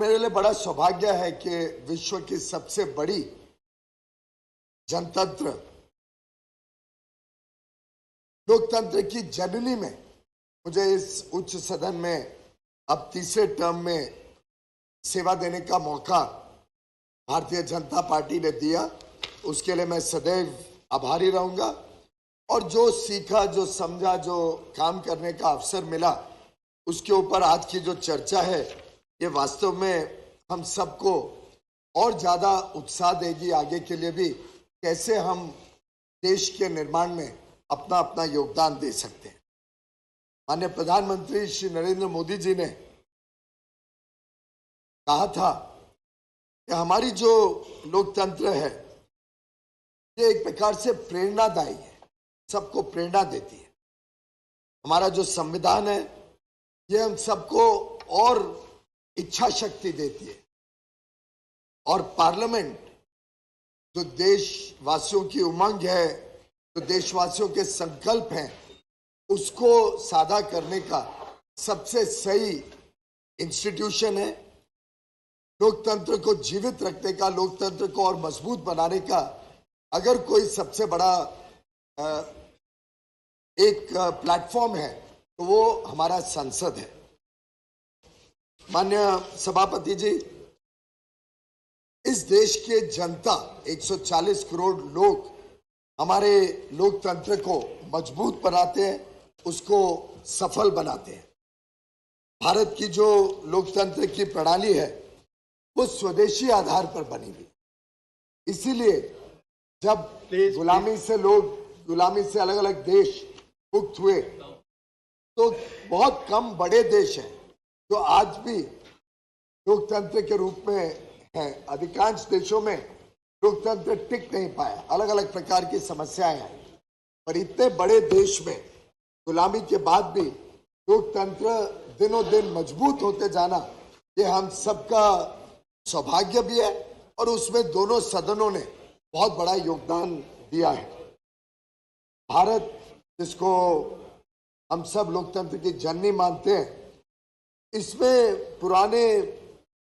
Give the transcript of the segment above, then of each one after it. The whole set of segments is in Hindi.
मेरे लिए बड़ा सौभाग्य है कि विश्व की सबसे बड़ी जनतंत्र लोकतंत्र की जननी में मुझे इस उच्च सदन में अब तीसरे टर्म में सेवा देने का मौका भारतीय जनता पार्टी ने दिया। उसके लिए मैं सदैव आभारी रहूंगा और जो सीखा, जो समझा, जो काम करने का अवसर मिला, उसके ऊपर आज की जो चर्चा है ये वास्तव में हम सबको और ज्यादा उत्साह देगी आगे के लिए भी, कैसे हम देश के निर्माण में अपना अपना योगदान दे सकते हैं। माननीय प्रधानमंत्री श्री नरेंद्र मोदी जी ने कहा था कि हमारी जो लोकतंत्र है ये एक प्रकार से प्रेरणादायी है, सबको प्रेरणा देती है। हमारा जो संविधान है ये हम सबको और इच्छा शक्ति देती है और पार्लियामेंट जो देशवासियों की उमंग है, जो देशवासियों के संकल्प हैं, उसको साझा करने का सबसे सही इंस्टीट्यूशन है। लोकतंत्र को जीवित रखने का, लोकतंत्र को और मजबूत बनाने का अगर कोई सबसे बड़ा एक प्लेटफॉर्म है तो वो हमारा संसद है। माननीय सभापति जी, इस देश के जनता 140 करोड़ लोग हमारे लोकतंत्र को मजबूत बनाते हैं, उसको सफल बनाते हैं। भारत की जो लोकतंत्र की प्रणाली है वो स्वदेशी आधार पर बनी हुई, इसीलिए जब गुलामी से अलग अलग देश मुक्त हुए तो बहुत कम बड़े देश हैं जो आज भी लोकतंत्र के रूप में हैं। अधिकांश देशों में लोकतंत्र टिक नहीं पाया, अलग अलग प्रकार की समस्याएं आई, पर इतने बड़े देश में गुलामी के बाद भी लोकतंत्र दिनों दिन मजबूत होते जाना, ये हम सबका सौभाग्य भी है और उसमें दोनों सदनों ने बहुत बड़ा योगदान दिया है। भारत, जिसको हम सब लोकतंत्र की जननी मानते हैं, इसमें पुराने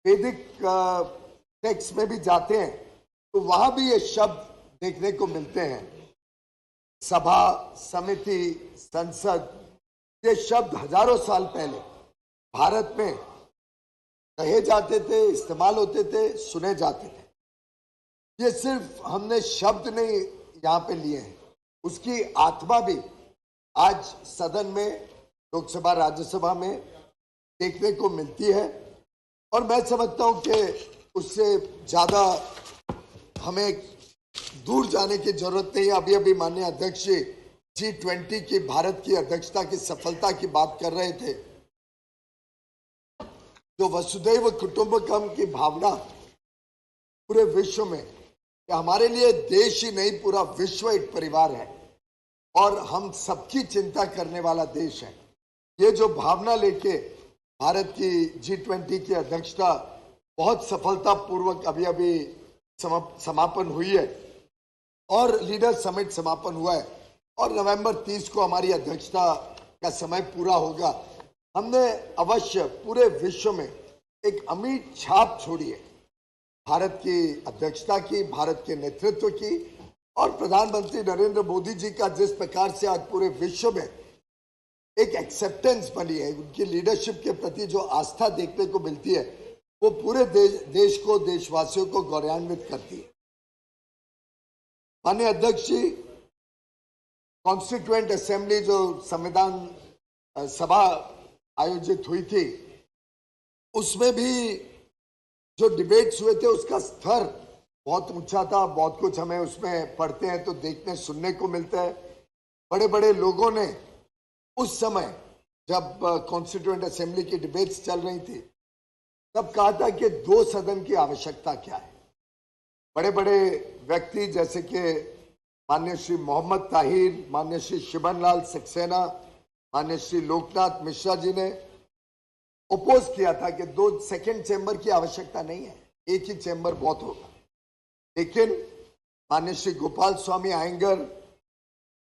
वैदिक टेक्स्ट में भी जाते हैं तो वहां भी ये शब्द देखने को मिलते हैं। सभा, समिति, संसद, ये शब्द हजारों साल पहले भारत में कहे जाते थे, इस्तेमाल होते थे, सुने जाते थे। ये सिर्फ हमने शब्द नहीं यहाँ पे लिए हैं, उसकी आत्मा भी आज सदन में, लोकसभा राज्यसभा में देखने को मिलती है। और मैं समझता हूं कि उससे ज्यादा हमें दूर जाने की जरूरत नहीं है। अभी अभी माननीय अध्यक्ष G20 की भारत की अध्यक्षता की सफलता की बात कर रहे थे। जो वसुधैव कुटुंबकम की भावना पूरे विश्व में, कि हमारे लिए देश ही नहीं पूरा विश्व एक परिवार है और हम सबकी चिंता करने वाला देश है, ये जो भावना लेके भारत की G20 की अध्यक्षता बहुत सफलतापूर्वक अभी अभी समापन हुई है और लीडर समिट समापन हुआ है और नवंबर 30 को हमारी अध्यक्षता का समय पूरा होगा। हमने अवश्य पूरे विश्व में एक अमिट छाप छोड़ी है भारत की अध्यक्षता की, भारत के नेतृत्व की और प्रधानमंत्री नरेंद्र मोदी जी का जिस प्रकार से आज पूरे विश्व में एक एक्सेप्टेंस बनी है, उनकी लीडरशिप के प्रति जो आस्था देखने को मिलती है, वो पूरे देश को, देशवासियों को गौरवान्वित करती है। माननीय अध्यक्ष जी, कॉन्स्टिट्यूएंट असेंबली जो संविधान सभा आयोजित हुई थी, उसमें भी जो डिबेट्स हुए थे उसका स्तर बहुत ऊंचा था। बहुत कुछ हमें उसमें पढ़ते हैं तो देखने सुनने को मिलता है। बड़े बड़े लोगों ने उस समय जब कॉन्स्टिट्यूएंट असेंबली की डिबेट्स चल रही थी तब कहा था कि दो सदन की आवश्यकता क्या है। बड़े बड़े व्यक्ति जैसे कि माननीय श्री मोहम्मद ताहिर, माननीय श्री शिबन लाल सक्सेना, माननीय श्री लोकनाथ मिश्रा जी ने ओपोज किया था कि दो सेकंड चैम्बर की आवश्यकता नहीं है, एक ही चैम्बर बहुत होगा। लेकिन माननीय श्री गोपाल स्वामी आयंगर,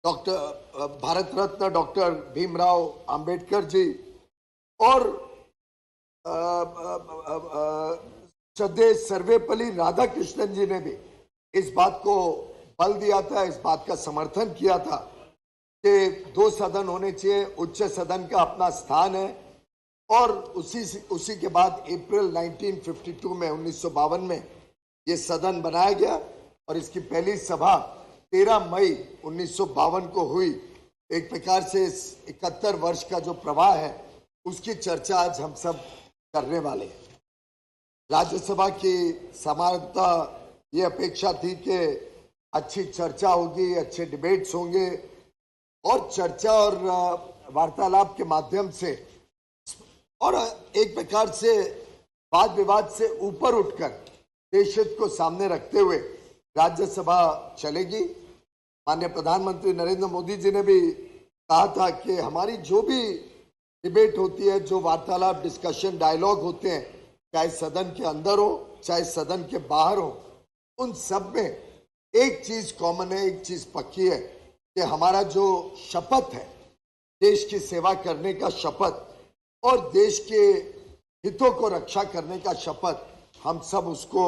डॉक्टर भारत रत्न डॉक्टर भीमराव अंबेडकर जी और श्रद्धेय सर्वेपल्ली राधाकृष्णन जी ने भी इस बात को बल दिया था, इस बात का समर्थन किया था कि दो सदन होने चाहिए, उच्च सदन का अपना स्थान है। और उसी के बाद अप्रैल 1952 में 1952 में ये सदन बनाया गया और इसकी पहली सभा 13 मई 1952 को हुई। एक प्रकार से इस 71 वर्ष का जो प्रवाह है उसकी चर्चा आज हम सब करने वाले हैं। राज्यसभा की सामान्यता ये अपेक्षा थी कि अच्छी चर्चा होगी, अच्छे डिबेट्स होंगे और चर्चा और वार्तालाप के माध्यम से और एक प्रकार से वाद विवाद से ऊपर उठकर देश हित को सामने रखते हुए राज्यसभा चलेगी। माननीय प्रधानमंत्री नरेंद्र मोदी जी ने भी कहा था कि हमारी जो भी डिबेट होती है, जो वार्तालाप, डिस्कशन, डायलॉग होते हैं, चाहे सदन के अंदर हो चाहे सदन के बाहर हो, उन सब में एक चीज कॉमन है, एक चीज पक्की है कि हमारा जो शपथ है, देश की सेवा करने का शपथ और देश के हितों को रक्षा करने का शपथ, हम सब उसको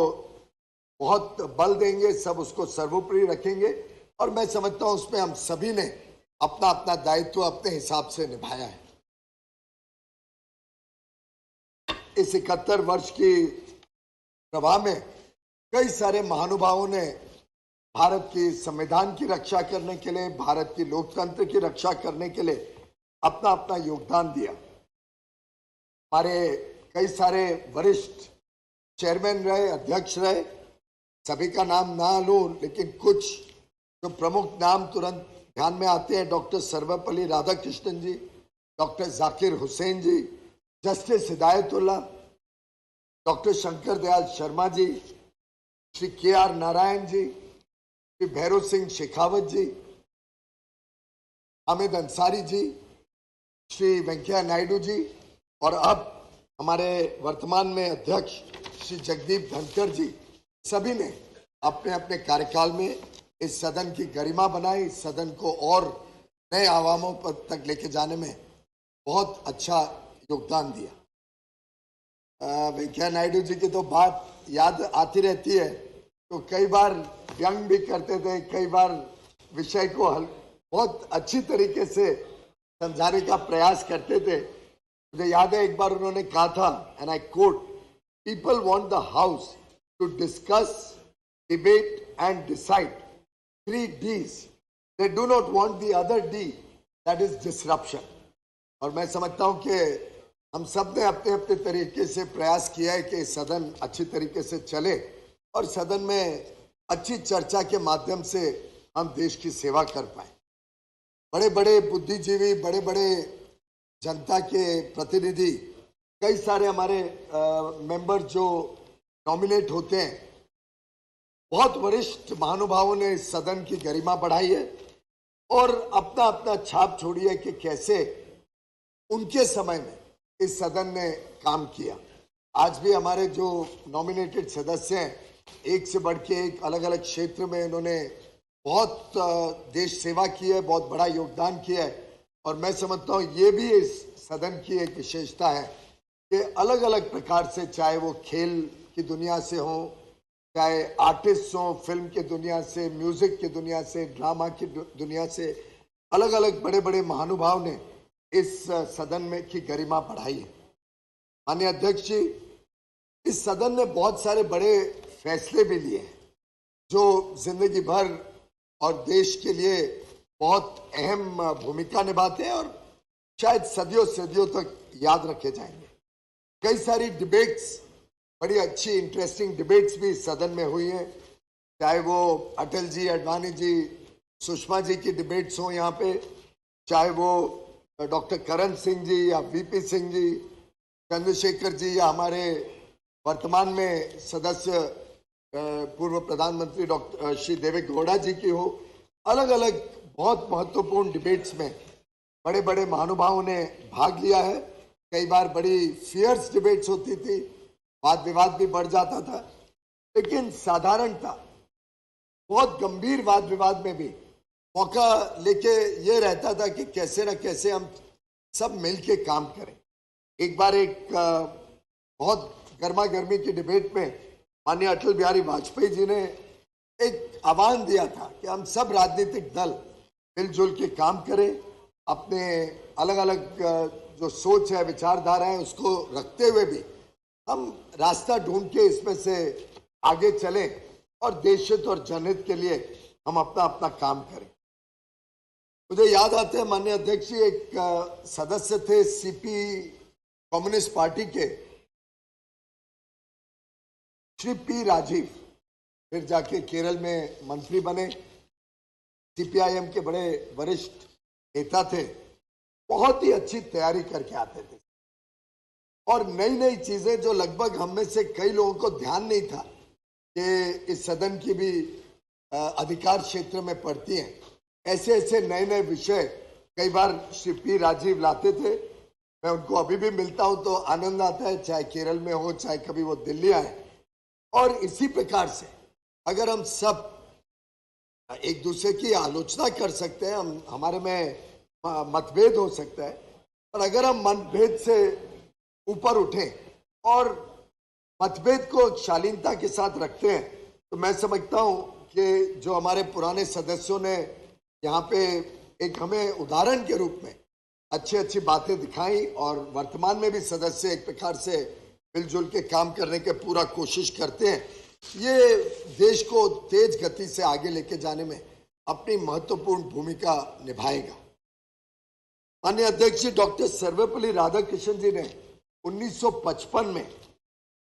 बहुत बल देंगे, सब उसको सर्वोपरि रखेंगे। और मैं समझता हूं उसमें हम सभी ने अपना अपना दायित्व अपने हिसाब से निभाया है। इस 71 वर्ष की प्रवाह में कई सारे महानुभावों ने भारत की संविधान की रक्षा करने के लिए, भारत की लोकतंत्र की रक्षा करने के लिए अपना अपना योगदान दिया। हमारे कई सारे वरिष्ठ चेयरमैन रहे, अध्यक्ष रहे, सभी का नाम ना लूं लेकिन कुछ जो प्रमुख नाम तुरंत ध्यान में आते हैं, डॉक्टर सर्वपल्ली राधाकृष्णन जी, डॉक्टर जाकिर हुसैन जी, justice Hidayatullah, doctor Shankar Dayal Sharma ji, Shri KR Narayan ji, Shri Bhairav Singh Shekhawat जी, हामिद अंसारी जी, श्री वेंकैया नायडू जी और अब हमारे वर्तमान में अध्यक्ष श्री जगदीप धनखड़ जी, सभी ने अपने अपने कार्यकाल में इस सदन की गरिमा बनाई, इस सदन को और नए आयामों पर तक लेके जाने में बहुत अच्छा योगदान दिया। वेंकैया नायडू जी की तो बात याद आती रहती है, तो कई बार व्यंग भी करते थे, कई बार विषय को बहुत अच्छी तरीके से समझाने का प्रयास करते थे। मुझे याद है एक बार उन्होंने कहा था, and I quote, people want the house to discuss, debate and decide 3 Ds. They do not want the other D, that is disruption. और मैं समझता हूं कि हम सब ने अपने अपने तरीके से प्रयास किया है कि सदन अच्छी तरीके से चले और सदन में अच्छी चर्चा के माध्यम से हम देश की सेवा कर पाए। बड़े बड़े बुद्धिजीवी, बड़े बड़े जनता के प्रतिनिधि, कई सारे हमारे मेंबर जो नॉमिनेट होते हैं, बहुत वरिष्ठ महानुभावों ने इस सदन की गरिमा बढ़ाई है और अपना अपना छाप छोड़ी है कि कैसे उनके समय में इस सदन ने काम किया। आज भी हमारे जो नॉमिनेटेड सदस्य हैं, एक से बढ़ के एक अलग अलग क्षेत्र में इन्होंने बहुत देश सेवा की है, बहुत बड़ा योगदान किया है। और मैं समझता हूँ ये भी इस सदन की एक विशेषता है कि अलग अलग प्रकार से, चाहे वो खेल की दुनिया से हो, चाहे आर्टिस्ट हो, फिल्म के दुनिया से, म्यूजिक की दुनिया से, ड्रामा की दुनिया से, अलग अलग बड़े बड़े महानुभाव ने इस सदन में की गरिमा बढ़ाई है। माननीय अध्यक्ष जी, इस सदन ने बहुत सारे बड़े फैसले भी लिए हैं जो जिंदगी भर और देश के लिए बहुत अहम भूमिका निभाते हैं और शायद सदियों सदियों तक याद रखे जाएंगे। कई सारी डिबेट्स, बड़ी अच्छी इंटरेस्टिंग डिबेट्स भी सदन में हुई हैं, चाहे वो अटल जी, अडवाणी जी, सुषमा जी की डिबेट्स हो यहाँ पे, चाहे वो डॉक्टर करण सिंह जी या VP सिंह जी, चंद्रशेखर जी, या हमारे वर्तमान में सदस्य पूर्व प्रधानमंत्री डॉक्टर श्री देवे गौड़ा जी की हो। अलग अलग बहुत महत्वपूर्ण डिबेट्स में बड़े बड़े महानुभावों ने भाग लिया है। कई बार बड़ी फियर्स डिबेट्स होती थी, वाद विवाद भी बढ़ जाता था, लेकिन साधारणता बहुत गंभीर वाद विवाद में भी मौका लेके ये रहता था कि कैसे न कैसे हम सब मिलके काम करें। एक बार एक बहुत गर्मा गर्मी की डिबेट में माननीय अटल बिहारी वाजपेयी जी ने एक आह्वान दिया था कि हम सब राजनीतिक दल मिलजुल के काम करें, अपने अलग अलग जो सोच है, विचारधारा है, उसको रखते हुए भी हम रास्ता ढूंढ के इसमें से आगे चलें और देश हित और जनहित के लिए हम अपना अपना काम करें। मुझे याद आते हैं माननीय अध्यक्ष जी, एक सदस्य थे सीपी कम्युनिस्ट पार्टी के श्री पी राजीव, फिर जाके केरल में मंत्री बने, सीपीआईएम के बड़े वरिष्ठ नेता थे, बहुत ही अच्छी तैयारी करके आते थे और नई नई चीजें जो लगभग हम में से कई लोगों को ध्यान नहीं था कि इस सदन की भी अधिकार क्षेत्र में पड़ती हैं, ऐसे ऐसे नए नए विषय कई बार श्री पी राजीव लाते थे। मैं उनको अभी भी मिलता हूं तो आनंद आता है, चाहे केरल में हो, चाहे कभी वो दिल्ली आए। और इसी प्रकार से अगर हम सब एक दूसरे की आलोचना कर सकते हैं, हम हमारे में मतभेद हो सकता है, पर अगर हम मतभेद से ऊपर उठें और मतभेद को शालीनता के साथ रखते हैं, तो मैं समझता हूं कि जो हमारे पुराने सदस्यों ने यहाँ पे एक हमें उदाहरण के रूप में अच्छी अच्छी बातें दिखाई और वर्तमान में भी सदस्य एक प्रकार से मिलजुल के काम करने के पूरा कोशिश करते हैं, ये देश को तेज गति से आगे लेके जाने में अपनी महत्वपूर्ण भूमिका निभाएगा। माननीय अध्यक्ष जी डॉक्टर सर्वपल्ली राधाकृष्णन जी ने 1955 में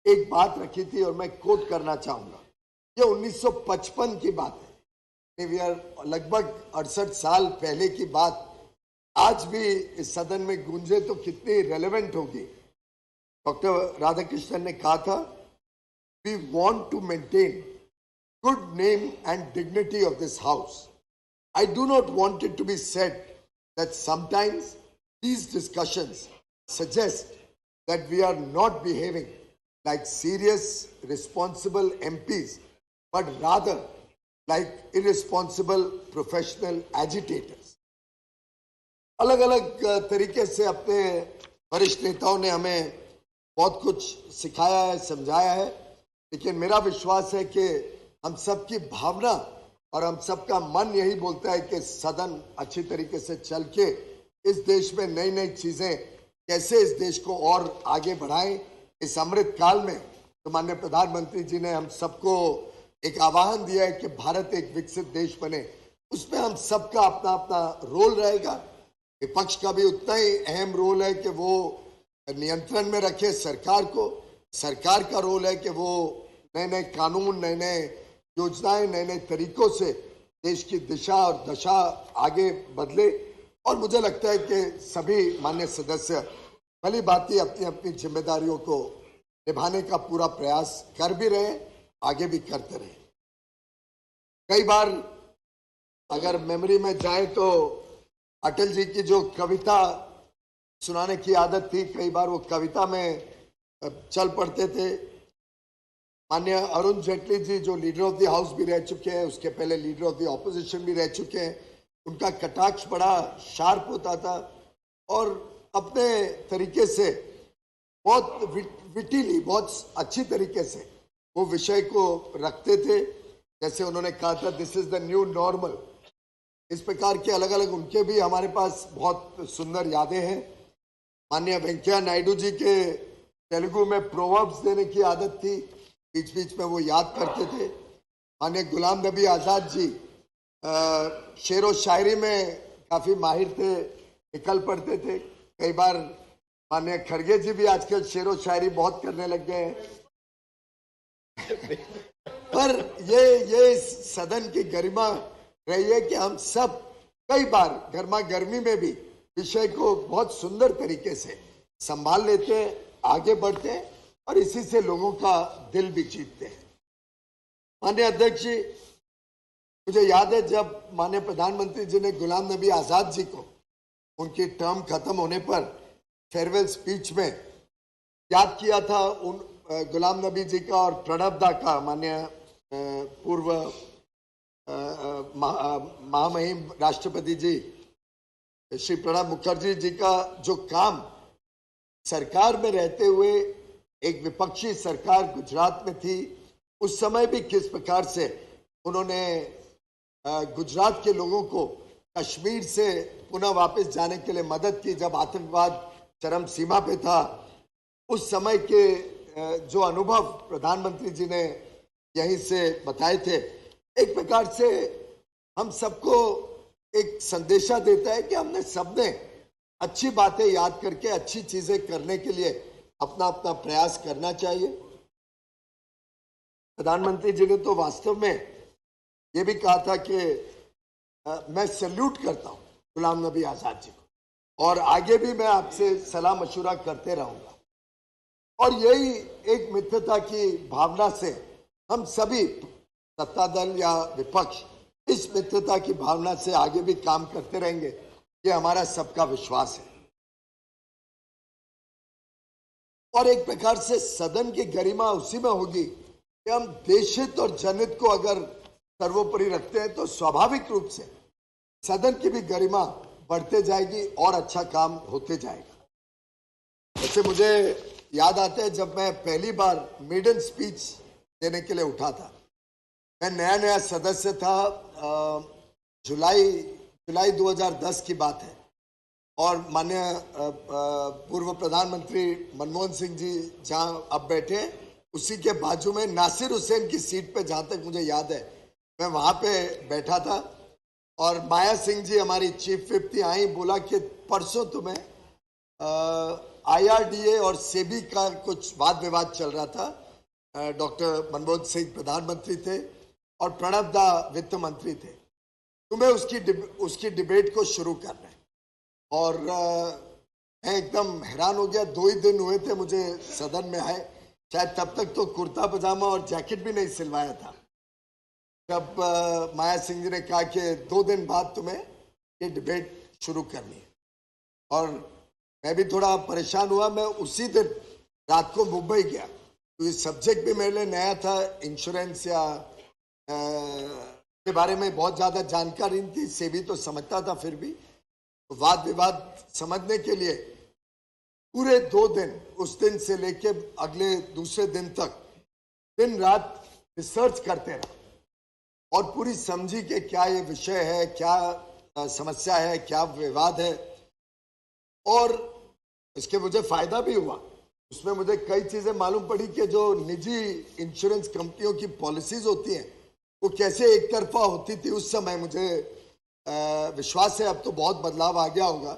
एक बात रखी थी और मैं कोट करना चाहूंगा। ये 1955 की बात है, लगभग 68 साल पहले की बात आज भी इस सदन में गूंजे तो कितनी रेलेवेंट होगी। डॉक्टर राधाकृष्णन ने कहा था, we want to maintain good name and dignity of this house. I do not want it to be said that sometimes these discussions suggest that we are not behaving like serious, responsible MPs, but rather like irresponsible professional agitators. अलग अलग तरीके से अपने वरिष्ठ नेताओं ने हमें बहुत कुछ सिखाया है, समझाया है, लेकिन मेरा विश्वास है कि हम सबकी भावना और हम सबका मन यही बोलता है कि सदन अच्छी तरीके से चल के इस देश में नई नई चीजें कैसे इस देश को और आगे बढ़ाएं। इस अमृत काल में तो माननीय प्रधानमंत्री जी ने हम सबको एक आह्वान दिया है कि भारत एक विकसित देश बने, उसमें हम सबका अपना अपना रोल रहेगा। विपक्ष का भी उतना ही अहम रोल है कि वो नियंत्रण में रखे सरकार को, सरकार का रोल है कि वो नए नए कानून, नए नए योजनाएं, नए नए तरीकों से देश की दिशा और दशा आगे बदले। और मुझे लगता है कि सभी माननीय सदस्य भली भांति अपनी अपनी जिम्मेदारियों को निभाने का पूरा प्रयास कर भी रहे, आगे भी करते रहे। कई बार अगर मेमोरी में जाए तो अटल जी की जो कविता सुनाने की आदत थी, कई बार वो कविता में चल पड़ते थे। माननीय अरुण जेटली जी जो लीडर ऑफ द हाउस भी रह चुके हैं, उसके पहले लीडर ऑफ द ऑपोजिशन भी रह चुके हैं, उनका कटाक्ष बड़ा शार्प होता था और अपने तरीके से बहुत विटिली, बहुत अच्छी तरीके से वो विषय को रखते थे। जैसे उन्होंने कहा था, this is the new normal. इस प्रकार के अलग अलग उनके भी हमारे पास बहुत सुंदर यादें हैं। माननीय वेंकैया नायडू जी के तेलुगु में प्रोवर्ब्स देने की आदत थी, बीच बीच में वो याद करते थे। माननीय गुलाम नबी आज़ाद जी शेर व शायरी में काफ़ी माहिर थे, निकल पड़ते थे। कई बार माननीय खड़गे जी भी आजकल शेर व शायरी बहुत करने लग गए हैं। पर ये सदन की गरिमा रही है कि हम सब कई बार गर्मा गर्मी में भी विषय को बहुत सुंदर तरीके से संभाल लेते हैं, आगे बढ़ते हैं और इसी से लोगों का दिल भी जीतते हैं। माननीय अध्यक्ष जी, मुझे याद है जब माननीय प्रधानमंत्री जी ने गुलाम नबी आजाद जी को उनकी टर्म खत्म होने पर फेयरवेल स्पीच में याद किया था, उन गुलाम नबी जी का और प्रणब दा का, माननीय पूर्व महामहिम राष्ट्रपति जी श्री प्रणब मुखर्जी जी का जो काम सरकार में रहते हुए एक विपक्षी सरकार गुजरात में थी, उस समय भी किस प्रकार से उन्होंने गुजरात के लोगों को कश्मीर से पुनः वापस जाने के लिए मदद की जब आतंकवाद चरम सीमा पे था। उस समय के जो अनुभव प्रधानमंत्री जी ने यहीं से बताए थे, एक प्रकार से हम सबको एक संदेशा देता है कि हमने सबने अच्छी बातें याद करके अच्छी चीजें करने के लिए अपना अपना प्रयास करना चाहिए। प्रधानमंत्री जी ने तो वास्तव में ये भी कहा था कि मैं सैल्यूट करता हूं गुलाम नबी आजाद जी को और आगे भी मैं आपसे सलाह मशुरा करते रहूंगा। और यही एक मित्रता की भावना से हम सभी सत्ता दल या विपक्ष इस मित्रता की भावना से आगे भी काम करते रहेंगे, ये हमारा सबका विश्वास है। और एक प्रकार से सदन की गरिमा उसी में होगी कि हम देशहित और जनहित को अगर सर्वोपरि रखते हैं तो स्वाभाविक रूप से सदन की भी गरिमा बढ़ते जाएगी और अच्छा काम होते जाएगा। वैसे मुझे याद आता है जब मैं पहली बार मेडन स्पीच देने के लिए उठा था, मैं नया नया सदस्य था, जुलाई 2010 की बात है और माननीय पूर्व प्रधानमंत्री मनमोहन सिंह जी जहां अब बैठे उसी के बाजू में नासिर हुसैन की सीट पे, जहां तक मुझे याद है मैं वहां पे बैठा था और माया सिंह जी हमारी चीफ विप थी, आई बोला कि परसों तुम्हें IRDA और सेबी का कुछ वाद विवाद चल रहा था, डॉक्टर मनमोहन सिंह प्रधानमंत्री थे और प्रणब दा वित्त मंत्री थे, तुम्हें उसकी डिबेट को शुरू करना है। और मैं एकदम हैरान हो गया, 2 ही दिन हुए थे मुझे सदन में आए, शायद तब तक तो कुर्ता पजामा और जैकेट भी नहीं सिलवाया था, जब माया सिंह जी ने कहा कि 2 दिन बाद तुम्हें ये डिबेट शुरू करनी है। और मैं भी थोड़ा परेशान हुआ, मैं उसी दिन रात को मुंबई गया, तो ये सब्जेक्ट भी मेरे लिए नया था, इंश्योरेंस या के बारे में बहुत ज्यादा जानकारी नहीं थी, सेबी तो समझता था, फिर भी वाद विवाद समझने के लिए पूरे 2 दिन, उस दिन से लेके अगले दूसरे दिन तक दिन रात रिसर्च करते रहे और पूरी समझी कि क्या ये विषय है, क्या समस्या है, क्या विवाद है। और इसके मुझे फायदा भी हुआ, उसमें मुझे कई चीजें मालूम पड़ी कि जो निजी इंश्योरेंस कंपनियों की पॉलिसीज होती हैं वो कैसे एक तरफा होती थी उस समय। मुझे विश्वास है अब तो बहुत बदलाव आ गया होगा,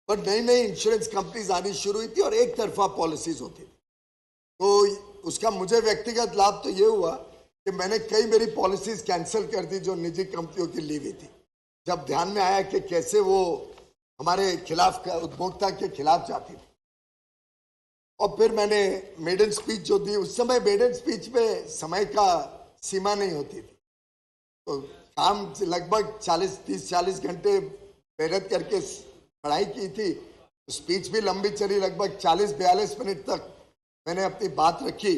पर नई नई इंश्योरेंस कंपनीज आनी शुरू हुई थी और एक तरफा पॉलिसीज होती थी। तो उसका मुझे व्यक्तिगत लाभ तो ये हुआ कि मैंने कई मेरी पॉलिसीज कैंसिल कर दी जो निजी कंपनियों की ली हुई थी, जब ध्यान में आया कि कैसे वो हमारे खिलाफ, उपभोक्ता के खिलाफ जाती थी। और फिर मैंने मेडन स्पीच जो दी, उस समय मेडन स्पीच में समय का सीमा नहीं होती थी, तो काम लगभग 30-40 घंटे मेहनत करके पढ़ाई की थी, स्पीच भी लंबी चली, लगभग 40-42 मिनट तक मैंने अपनी बात रखी,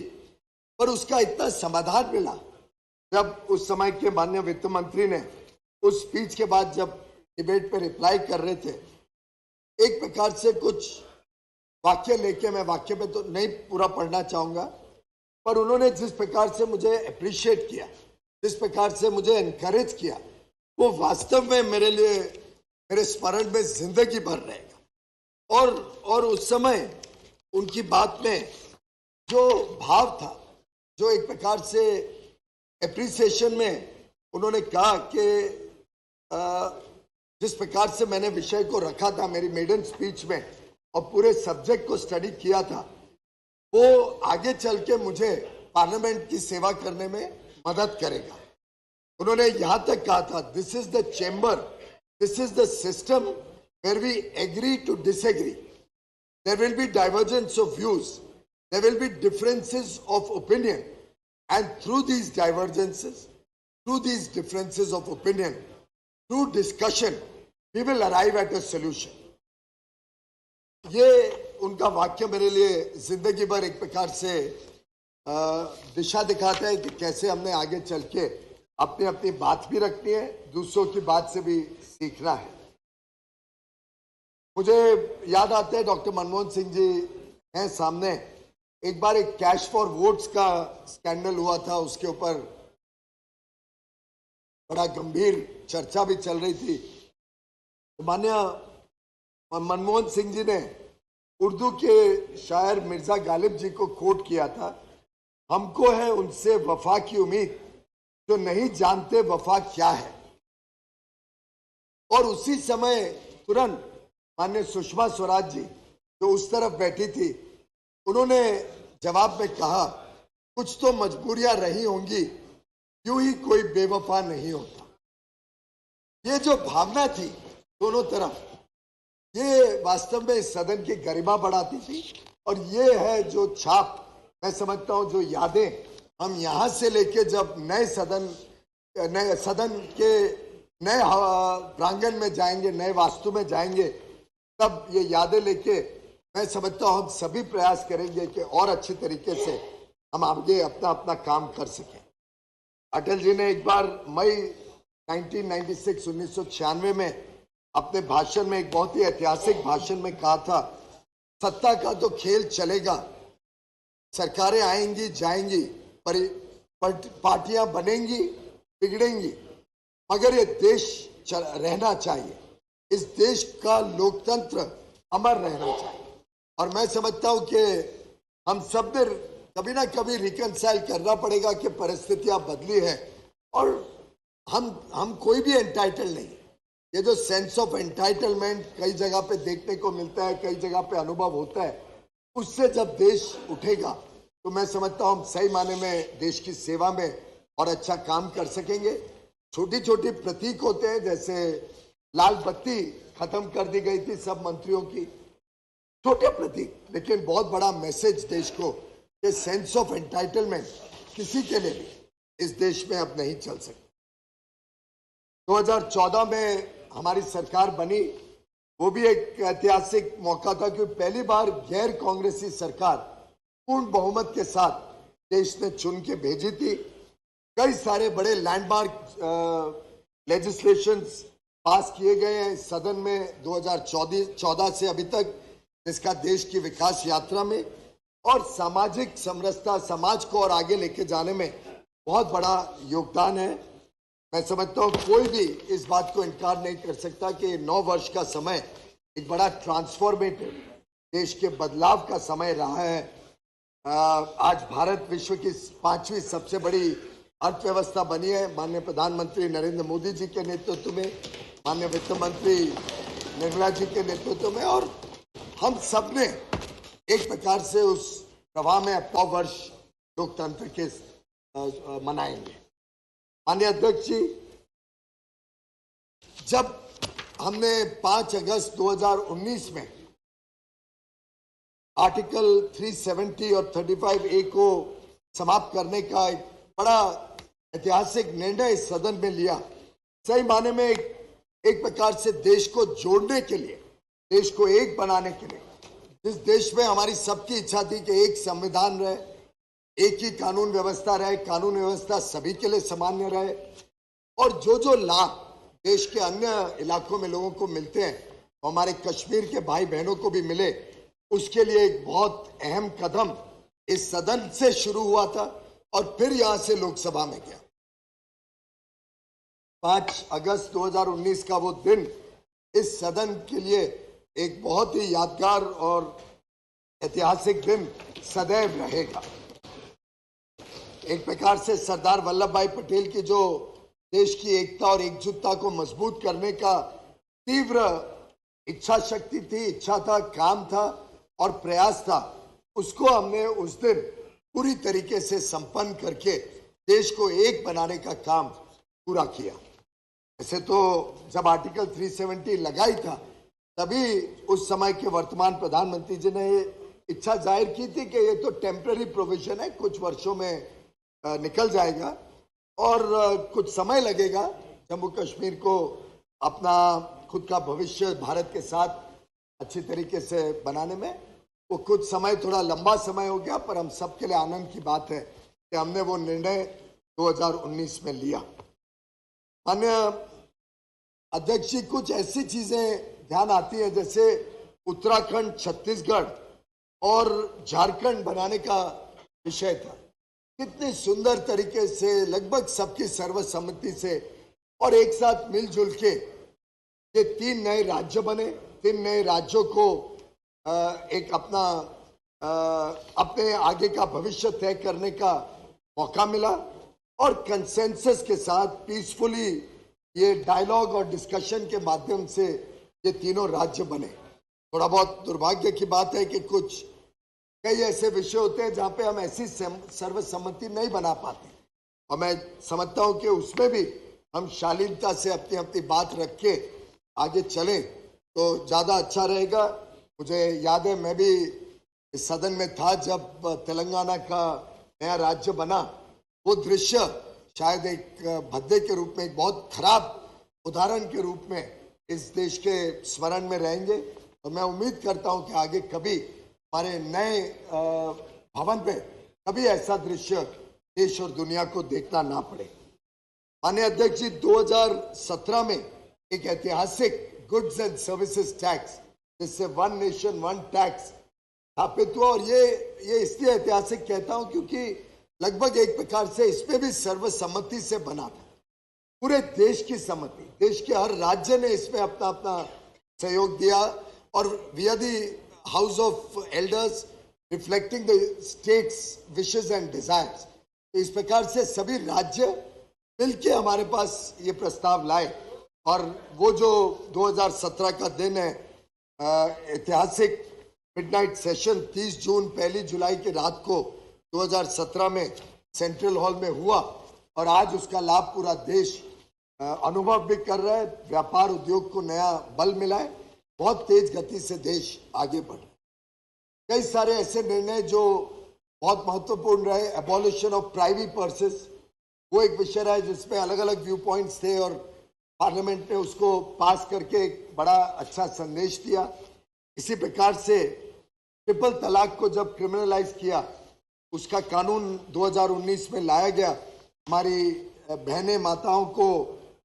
पर उसका इतना समाधान मिला जब उस समय के माननीय वित्त मंत्री ने उस स्पीच के बाद जब डिबेट पे रिप्लाई कर रहे थे, एक प्रकार से कुछ वाक्य लेके, मैं वाक्य पे तो नहीं पूरा पढ़ना चाहूंगा, पर उन्होंने जिस प्रकार से मुझे अप्रिशिएट किया, जिस प्रकार से मुझे एनकरेज किया, वो वास्तव में मेरे लिए, मेरे स्मरण में जिंदगी भर रहेगा। और उस समय उनकी बात में जो भाव था, जो एक प्रकार से एप्रिसिएशन में उन्होंने कहा कि जिस प्रकार से मैंने विषय को रखा था मेरी मेडन स्पीच में और पूरे सब्जेक्ट को स्टडी किया था, वो आगे चल के मुझे पार्लियामेंट की सेवा करने में मदद करेगा। उन्होंने यहां तक कहा था, this is the chamber, this is the system where we agree to disagree, there will be divergence of views, there will be differences of opinion, and through these divergences, through these differences of opinion, through discussion, we will arrive at a solution. ये उनका वाक्य मेरे लिए जिंदगी भर एक प्रकार से दिशा दिखाता है कि कैसे हमने आगे चल के अपनी अपनी बात भी रखनी है, दूसरों की बात से भी सीखना है। मुझे याद आता है डॉक्टर मनमोहन सिंह जी हैं सामने, एक बार एक कैश फॉर वोट्स का स्कैंडल हुआ था, उसके ऊपर बड़ा गंभीर चर्चा भी चल रही थी। तो माननीय मनमोहन सिंह जी ने उर्दू के शायर मिर्जा गालिब जी को कोट किया था, हमको है उनसे वफा की उम्मीद जो नहीं जानते वफा क्या है। और उसी समय तुरंत माननीय सुषमा स्वराज जी जो उस तरफ बैठी थी, उन्होंने जवाब में कहा, कुछ तो मजबूरियां रही होंगी, यूं ही कोई बेवफा नहीं होता। ये जो भावना थी दोनों तरफ, ये वास्तव में सदन की गरिमा बढ़ाती थी। और ये है जो छाप, मैं समझता हूं, जो यादें हम यहां से लेके जब नए सदन के नए प्रांगण में जाएंगे, नए वास्तु में जाएंगे, तब ये यादें लेके मैं समझता हूं हम सभी प्रयास करेंगे कि और अच्छी तरीके से हम आगे अपना अपना काम कर सकें। अटल जी ने एक बार मई 1996 में अपने भाषण में, एक बहुत ही ऐतिहासिक भाषण में कहा था, सत्ता का तो खेल चलेगा, सरकारें आएंगी जाएंगी, पार्टियां बनेंगी बिगड़ेंगी, मगर ये देश रहना चाहिए, इस देश का लोकतंत्र अमर रहना चाहिए। और मैं समझता हूं कि हम सब ने कभी ना कभी रिकनसाइल करना पड़ेगा कि परिस्थितियां बदली है और हम कोई भी एंटाइटल नहीं। ये जो सेंस ऑफ एंटाइटलमेंट कई जगह पे देखने को मिलता है, कई जगह पे अनुभव होता है, उससे जब देश उठेगा तो मैं समझता हूं हम सही माने में देश की सेवा में और अच्छा काम कर सकेंगे। छोटी छोटी प्रतीक होते हैं, जैसे लाल बत्ती खत्म कर दी गई थी सब मंत्रियों की, छोटे प्रतीक, लेकिन बहुत बड़ा मैसेज देश को कि सेंस ऑफ एंटाइटलमेंट किसी के लिए भी इस देश में अब नहीं चल सकता। 2014 में हमारी सरकार बनी, वो भी एक ऐतिहासिक मौका था क्योंकि पहली बार गैर कांग्रेसी सरकार पूर्ण बहुमत के साथ देश ने चुन के भेजी थी। कई सारे बड़े लैंडमार्क लेजिस्लेशंस पास किए गए हैं सदन में 2014 से अभी तक, जिसका देश की विकास यात्रा में और सामाजिक समरसता, समाज को और आगे लेके जाने में बहुत बड़ा योगदान है। मैं समझता हूँ कोई भी इस बात को इनकार नहीं कर सकता कि 9 वर्ष का समय एक बड़ा ट्रांसफॉर्मेटिव, देश के बदलाव का समय रहा है। आज भारत विश्व की 5वीं सबसे बड़ी अर्थव्यवस्था बनी है, माननीय प्रधानमंत्री नरेंद्र मोदी जी के नेतृत्व में, माननीय वित्त मंत्री निर्मला जी के नेतृत्व में, और हम सब ने एक प्रकार से उस प्रवाह में 100 वर्ष लोकतंत्र के मनाएंगे। माननीय अध्यक्ष जी, जब हमने 5 अगस्त 2019 में आर्टिकल 370 और 35A को समाप्त करने का एक बड़ा ऐतिहासिक निर्णय इस सदन में लिया, सही माने में एक प्रकार से देश को जोड़ने के लिए, देश को एक बनाने के लिए, जिस देश में हमारी सबकी इच्छा थी कि एक संविधान रहे, एक ही कानून व्यवस्था रहे, कानून व्यवस्था सभी के लिए सामान्य रहे, और जो लाभ देश के अन्य इलाकों में लोगों को मिलते हैं वो हमारे कश्मीर के भाई बहनों को भी मिले, उसके लिए एक बहुत अहम कदम इस सदन से शुरू हुआ था और फिर यहां से लोकसभा में गया। 5 अगस्त 2019 का वो दिन इस सदन के लिए एक बहुत ही यादगार और ऐतिहासिक दिन सदैव रहेगा। एक प्रकार से सरदार वल्लभ भाई पटेल की जो देश की एकता और एकजुटता को मजबूत करने का तीव्र इच्छा शक्ति थी, इच्छा था, काम था और प्रयास था, उसको हमने उस दिन पूरी तरीके से संपन्न करके देश को एक बनाने का काम पूरा किया। ऐसे तो जब आर्टिकल 370 लगाई था तभी उस समय के वर्तमान प्रधानमंत्री जी ने इच्छा जाहिर की थी कि ये तो टेम्पररी प्रोविजन है, कुछ वर्षों में निकल जाएगा और कुछ समय लगेगा जम्मू कश्मीर को अपना खुद का भविष्य भारत के साथ अच्छी तरीके से बनाने में। वो कुछ समय थोड़ा लंबा समय हो गया, पर हम सबके लिए आनंद की बात है कि हमने वो निर्णय 2019 में लिया। माननीय अध्यक्ष जी, कुछ ऐसी चीजें ध्यान आती है जैसे उत्तराखंड, छत्तीसगढ़ और झारखंड बनाने का विषय था। कितनी सुंदर तरीके से लगभग सबकी सर्वसम्मति से और एक साथ मिलजुल के ये 3 नए राज्य बने। 3 नए राज्यों को एक अपने आगे का भविष्य तय करने का मौका मिला और कंसेंसस के साथ पीसफुली ये डायलॉग और डिस्कशन के माध्यम से ये तीनों राज्य बने। थोड़ा बहुत दुर्भाग्य की बात है कि कुछ कई ऐसे विषय होते हैं जहां पे हम ऐसी सर्वसम्मति नहीं बना पाते और मैं समझता हूं कि उसमें भी हम शालीनता से अपनी अपनी बात रख के आगे चलें तो ज्यादा अच्छा रहेगा। मुझे याद है मैं भी इस सदन में था जब तेलंगाना का नया राज्य बना। वो दृश्य शायद एक भद्दे के रूप में, एक बहुत खराब उदाहरण के रूप में इस देश के स्मरण में रहेंगे और मैं उम्मीद करता हूं कि आगे कभी हमारे नए भवन पे कभी ऐसा दृश्य देश और दुनिया को देखना ना पड़े। माननीय अध्यक्ष जी, 2017 में एक ऐतिहासिक गुड्स एंड सर्विसेज टैक्स जिससे वन नेशन वन टैक्स स्थापित हुआ और ये इसलिए ऐतिहासिक कहता हूं क्योंकि लगभग एक प्रकार से इसमें भी सर्वसम्मति से बना था। पूरे देश की सम्मति, देश के हर राज्य ने इसमें अपना अपना सहयोग दिया और we are the house of elders reflecting the states wishes and desires. तो इस प्रकार से सभी राज्य मिलके हमारे पास ये प्रस्ताव लाए और वो जो 2017 का दिन है, ऐतिहासिक मिडनाइट सेशन 30 जून 1 जुलाई की रात को 2017 में सेंट्रल हॉल में हुआ और आज उसका लाभ पूरा देश अनुभव भी कर रहा है। व्यापार उद्योग को नया बल मिला है, बहुत तेज गति से देश आगे बढ़ रहा है। कई सारे ऐसे निर्णय जो बहुत महत्वपूर्ण रहे, एबॉलिशन ऑफ प्राइवेट पर्सेस, वो एक विषय रहा जिसमें अलग अलग व्यू पॉइंट्स थे और पार्लियामेंट ने उसको पास करके एक बड़ा अच्छा संदेश दिया। इसी प्रकार से ट्रिपल तलाक को जब क्रिमिनलाइज किया, उसका कानून 2019 में लाया गया, हमारी बहनें माताओं को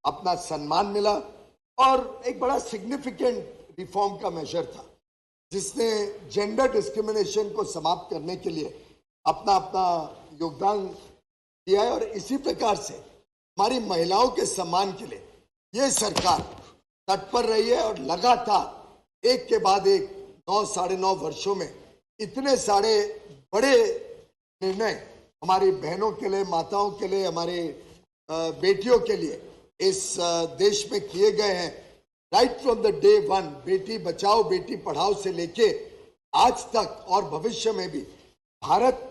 अपना सम्मान मिला और एक बड़ा सिग्निफिकेंट रिफॉर्म का मेजर था जिसने जेंडर डिस्क्रिमिनेशन को समाप्त करने के लिए अपना अपना योगदान दिया है। और इसी प्रकार से हमारी महिलाओं के सम्मान के लिए ये सरकार तत्पर रही है और लगातार एक के बाद एक 9 साढ़े 9 वर्षों में इतने सारे बड़े निर्णय हमारी बहनों के लिए, माताओं के लिए, हमारे बेटियों के लिए इस देश में किए गए हैं। Right from the day one, Beti Bachao Beti Padhao से लेके आज तक और भविष्य में भी भारत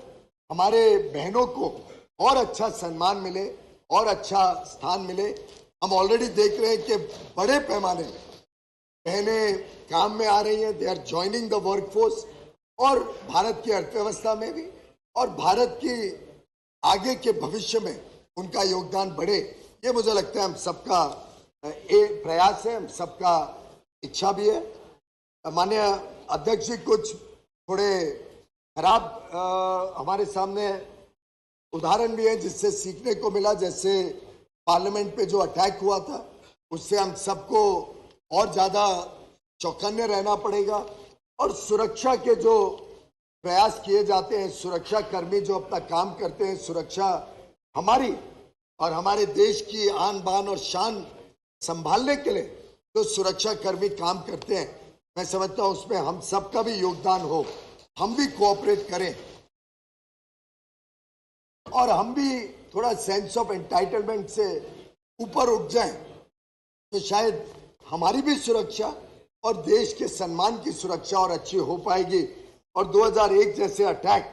हमारे बहनों को और अच्छा सम्मान मिले और अच्छा स्थान मिले। हम ऑलरेडी देख रहे हैं कि बड़े पैमाने में बहनें काम में आ रही हैं, they are joining the workforce और भारत की अर्थव्यवस्था में भी और भारत की आगे के भविष्य में उनका योगदान बढ़े। ये मुझे लगता है हम सबका एक प्रयास है, हम सबका इच्छा भी है। माननीय अध्यक्ष जी, कुछ थोड़े खराब हमारे सामने उदाहरण भी है जिससे सीखने को मिला। जैसे पार्लियामेंट पे जो अटैक हुआ था उससे हम सबको और ज्यादा चौकन्ने रहना पड़ेगा और सुरक्षा के जो प्रयास किए जाते हैं, सुरक्षा कर्मी जो अपना काम करते हैं, सुरक्षा हमारी और हमारे देश की आन बान और शान संभालने के लिए जो सुरक्षा कर्मी काम करते हैं, मैं समझता हूं उसमें हम सबका भी योगदान हो, हम भी कोऑपरेट करें और हम भी थोड़ा सेंस ऑफ एंटाइटलमेंट से ऊपर उठ जाएं तो शायद हमारी भी सुरक्षा और देश के सम्मान की सुरक्षा और अच्छी हो पाएगी और 2001 जैसे अटैक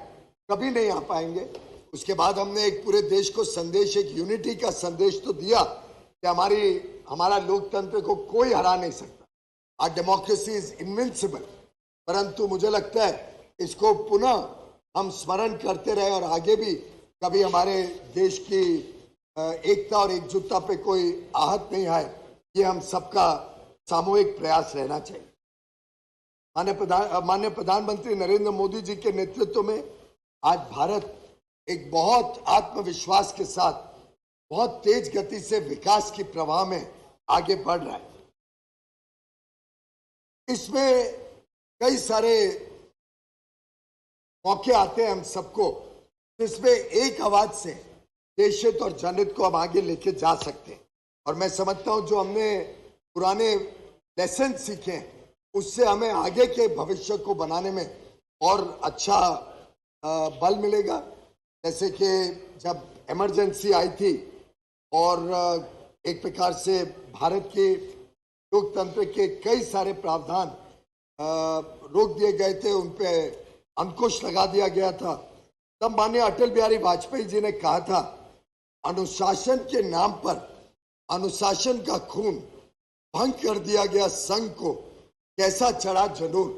कभी नहीं आ पाएंगे। उसके बाद हमने एक पूरे देश को संदेश, एक यूनिटी का संदेश तो दिया कि हमारा लोकतंत्र को कोई हरा नहीं सकता, आवर डेमोक्रेसी इज इनविंसिबल। परंतु मुझे लगता है इसको पुनः हम स्मरण करते रहे और आगे भी कभी हमारे देश की एकता और एकजुटता पे कोई आहत नहीं आए, ये हम सबका सामूहिक प्रयास रहना चाहिए। माननीय प्रधानमंत्री नरेंद्र मोदी जी के नेतृत्व में आज भारत एक बहुत आत्मविश्वास के साथ बहुत तेज गति से विकास की प्रवाह में आगे बढ़ रहा है। इसमें कई सारे मौके आते हैं हम सबको, जिसमें एक आवाज से देश हित और जनहित को हम आगे लेके जा सकते हैं। और मैं समझता हूं जो हमने पुराने लेसन सीखे हैं उससे हमें आगे के भविष्य को बनाने में और अच्छा बल मिलेगा। जैसे कि जब इमरजेंसी आई थी और एक प्रकार से भारत के लोकतंत्र के कई सारे प्रावधान रोक दिए गए थे, उन पे अंकुश लगा दिया गया था, तब माननीय अटल बिहारी वाजपेयी जी ने कहा था, अनुशासन के नाम पर अनुशासन का खून, भंग कर दिया गया संघ को, कैसा चढ़ा जुनून।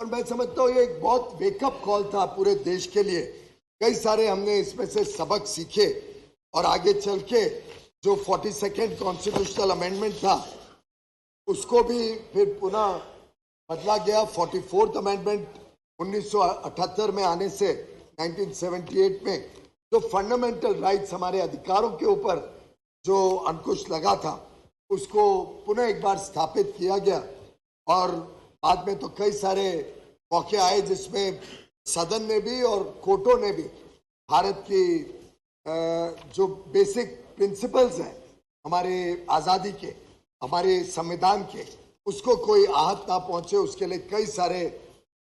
और मैं समझता हूँ ये एक बहुत वेकअप कॉल था पूरे देश के लिए। कई सारे हमने इसमें से सबक सीखे और आगे चल के जो 42nd कॉन्स्टिट्यूशनल अमेंडमेंट था उसको भी फिर पुनः बदला गया। 44th अमेंडमेंट 1978 में आने से 1978 में जो फंडामेंटल राइट्स, हमारे अधिकारों के ऊपर जो अंकुश लगा था, उसको पुनः एक बार स्थापित किया गया। और बाद में तो कई सारे मौके आए जिसमें सदन ने भी और कोर्टों ने भी भारत की जो बेसिक प्रिंसिपल्स हैं हमारे आज़ादी के, हमारे संविधान के, उसको कोई आहत ना पहुंचे उसके लिए कई सारे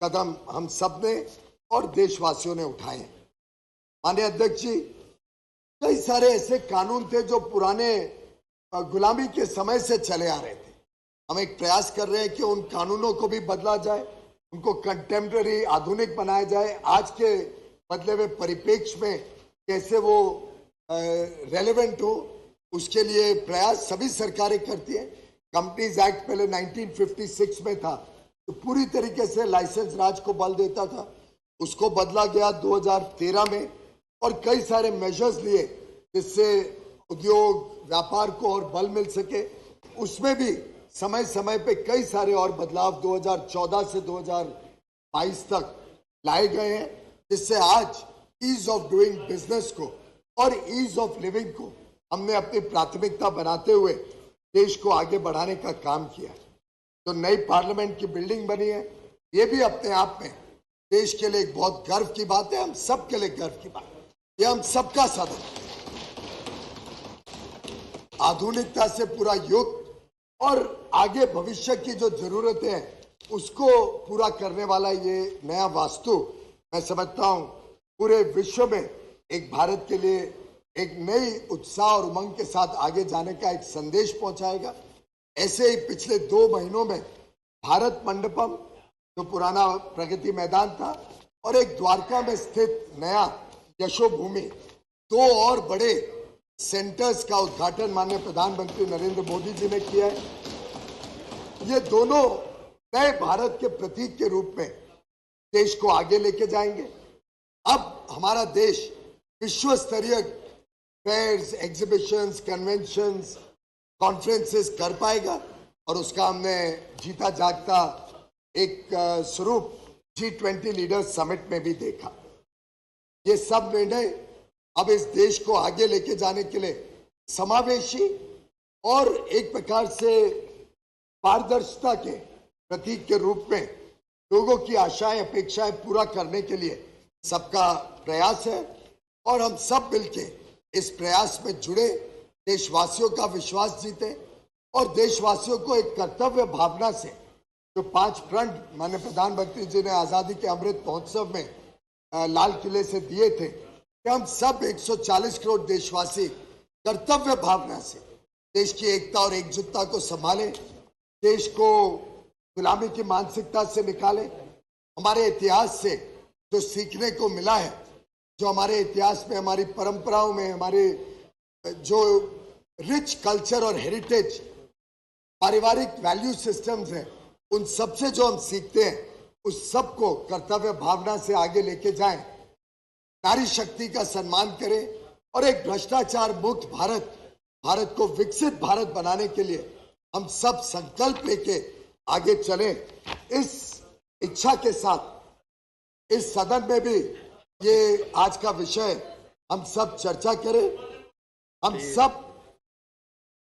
कदम हम सब ने और देशवासियों ने उठाए। माननीय अध्यक्ष जी, कई सारे ऐसे कानून थे जो पुराने गुलामी के समय से चले आ रहे थे। हम एक प्रयास कर रहे हैं कि उन कानूनों को भी बदला जाए, उनको कंटेम्पररी आधुनिक बनाया जाए, आज के बदले हुए परिप्रेक्ष्य में कैसे वो रेलेवेंट हो, उसके लिए प्रयास सभी सरकारें करती हैं। कंपनीज एक्ट पहले 1956 में था तो पूरी तरीके से लाइसेंस राज को बल देता था, उसको बदला गया 2013 में और कई सारे मेजर्स लिए जिससे उद्योग व्यापार को और बल मिल सके। उसमें भी समय समय पे कई सारे और बदलाव 2014 से 2022 तक लाए गए हैं, जिससे आज ईज ऑफ डूइंग बिजनेस को और ईज ऑफ लिविंग को हमने अपनी प्राथमिकता बनाते हुए देश को आगे बढ़ाने का काम किया है। तो नई पार्लियामेंट की बिल्डिंग बनी है, ये भी अपने आप में देश के लिए एक बहुत गर्व की बात है, हम सब के लिए गर्व की बात है। ये हम सबका सदन, आधुनिकता से पूरा युक्त और आगे भविष्य की जो जरूरतें हैं उसको पूरा करने वाला ये नया वास्तु, मैं समझता हूं पूरे विश्व में एक भारत के लिए एक नई उत्साह और उमंग के साथ आगे जाने का एक संदेश पहुंचाएगा। ऐसे ही पिछले 2 महीनों में भारत मंडपम, जो पुराना प्रगति मैदान था, और एक द्वारका में स्थित नया यशोभूमि, 2 और बड़े सेंटर्स का उद्घाटन माननीय प्रधानमंत्री नरेंद्र मोदी जी ने किया है। ये दोनों नए भारत के प्रतीक के रूप में देश को आगे लेके जाएंगे। अब हमारा देश विश्व स्तरीय फेयर्स, एग्जीबिशंस, कन्वेंशंस, कॉन्फ्रेंसेस कर पाएगा और उसका हमने जीता जागता एक स्वरूप G20 लीडर्स समिट में भी देखा। ये सब निर्णय अब इस देश को आगे लेके जाने के लिए समावेशी और एक प्रकार से पारदर्शिता के प्रतीक के रूप में लोगों की आशाएं अपेक्षाएं पूरा करने के लिए सबका प्रयास है और हम सब मिलके इस प्रयास में जुड़े, देशवासियों का विश्वास जीते और देशवासियों को एक कर्तव्य भावना से जो 5 फ्रंट माननीय प्रधानमंत्री जी ने आजादी के अमृत महोत्सव में लाल किले से दिए थे कि हम सब 140 करोड़ देशवासी कर्तव्य भावना से देश की एकता और एकजुटता को संभालें, देश को गुलामी की मानसिकता से निकालें। हमारे इतिहास से जो सीखने को मिला है, जो हमारे इतिहास में, हमारी परंपराओं में, हमारे जो रिच कल्चर और हेरिटेज, पारिवारिक वैल्यू सिस्टम्स हैं, उन सब से जो हम सीखते हैं उस सब को कर्तव्य भावना से आगे लेके जाएं, नारी शक्ति का सम्मान करें और एक भ्रष्टाचार मुक्त भारत को विकसित भारत बनाने के लिए हम सब संकल्प लेके आगे चलें। इस इच्छा के साथ इस सदन में भी ये आज का विषय हम सब चर्चा करें। हम सब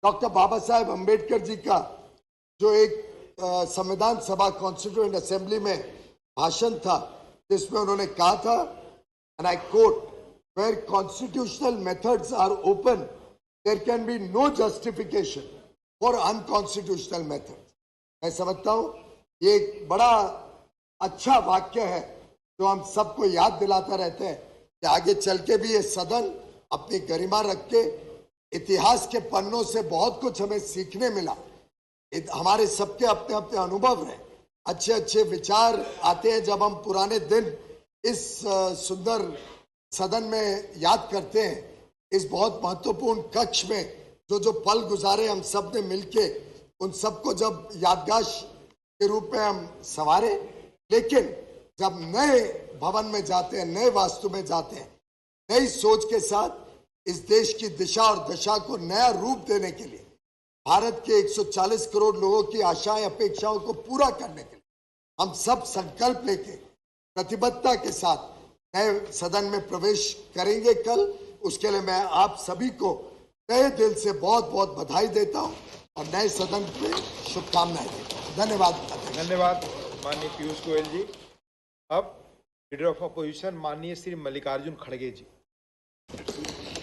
डॉक्टर बाबा साहेब अम्बेडकर जी का जो एक संविधान सभा कॉन्स्टिट्यूएंट असेंबली में भाषण था जिसमें उन्होंने कहा था, and I quote, where constitutional methods are open there can be no justification for unconstitutional methods. मैं समझता हूं ये एक बड़ा अच्छा वाक्य है जो हम सबको याद दिलाता रहते हैं कि आगे चल के भी ये सदन अपनी गरिमा रख के, इतिहास के पन्नों से बहुत कुछ हमें सीखने मिला। हमारे सबके अपने अपने अनुभव रहे, अच्छे अच्छे विचार आते हैं जब हम पुराने दिन इस सुंदर सदन में याद करते हैं। इस बहुत महत्वपूर्ण कक्ष में जो जो पल गुजारे हम सब ने मिलके, उन सबको जब यादगार के रूप में हम संवारे। लेकिन जब नए भवन में जाते हैं, नए वास्तु में जाते हैं, नई सोच के साथ इस देश की दिशा और दशा को नया रूप देने के लिए, भारत के 140 करोड़ लोगों की आशाएं अपेक्षाओं को पूरा करने के लिए हम सब संकल्प लेके प्रतिबद्धता के साथ नए सदन में प्रवेश करेंगे कल। उसके लिए मैं आप सभी को तहे दिल से बहुत बहुत बधाई देता हूं और नए सदन पे शुभकामनाएं देता हूं। धन्यवाद। धन्यवाद माननीय पीयूष गोयल जी। अब लीडर ऑफ अपोजिशन माननीय श्री मल्लिकार्जुन खड़गे जी।